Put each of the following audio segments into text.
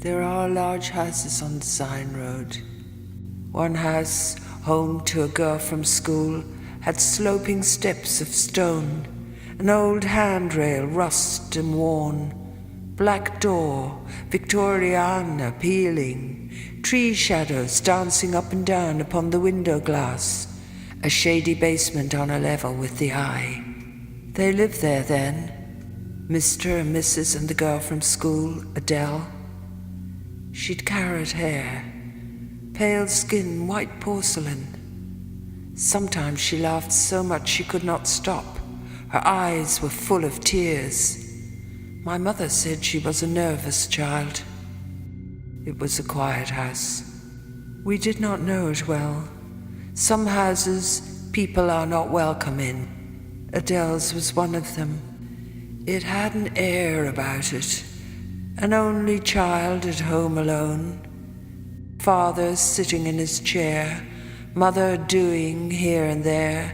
There are large houses on the Sign Road. One house, home to a girl from school, had sloping steps of stone, an old handrail rust and worn, black door, Victoriana peeling, tree shadows dancing up and down upon the window glass, a shady basement on a level with the eye. They lived there then, Mr. and Mrs. and the girl from school, Adele. She'd carrot hair, pale skin, white porcelain. Sometimes she laughed so much she could not stop. Her eyes were full of tears. My mother said she was a nervous child. It was a quiet house. We did not know it well. Some houses people are not welcome in. Adele's was one of them. It had an air about it. An only child at home alone. Father sitting in his chair, mother doing here and there.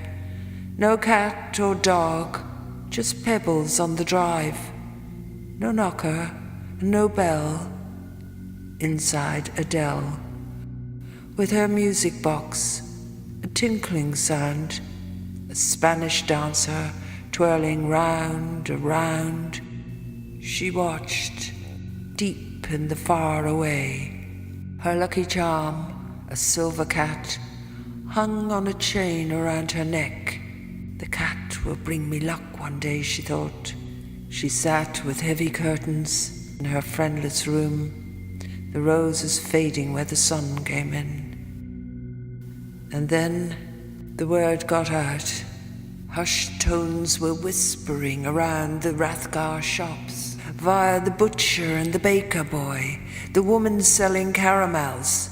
No cat or dog, just pebbles on the drive. No knocker, no bell. Inside Adele, with her music box, a tinkling sound, a Spanish dancer twirling round, around. She watched, deep in the far away. Her lucky charm, a silver cat, hung on a chain around her neck. The cat will bring me luck one day, she thought. She sat with heavy curtains in her friendless room, the roses fading where the sun came in. And then the word got out. Hushed tones were whispering around the Rathgar shops, via the butcher and the baker boy, the woman selling caramels.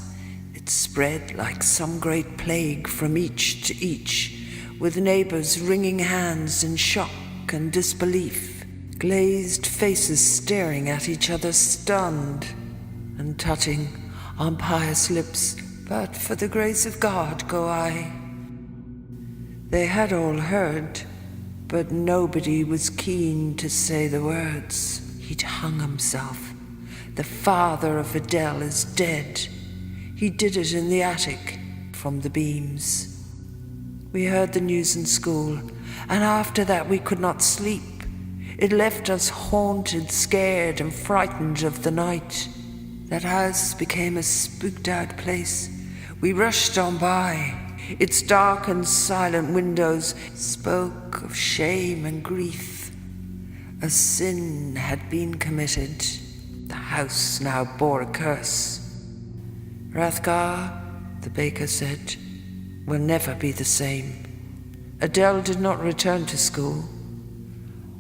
It spread like some great plague from each to each, with neighbors wringing hands in shock and disbelief, glazed faces staring at each other stunned, and tutting on pious lips, "But for the grace of God go I." They had all heard, but nobody was keen to say the words. He'd hung himself. The father of Adele is dead. He did it in the attic, from the beams. We heard the news in school, and after that we could not sleep. It left us haunted, scared, and frightened of the night. That house became a spooked-out place. We rushed on by. Its dark and silent windows spoke of shame and grief. A sin had been committed. The house now bore a curse. Rathgar, the baker said, will never be the same. Adele did not return to school.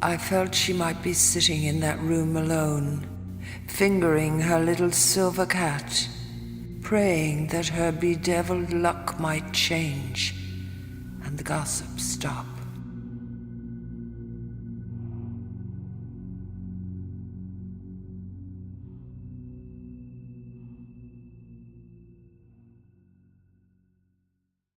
I felt she might be sitting in that room alone, fingering her little silver cat, praying that her bedeviled luck might change and the gossip stop.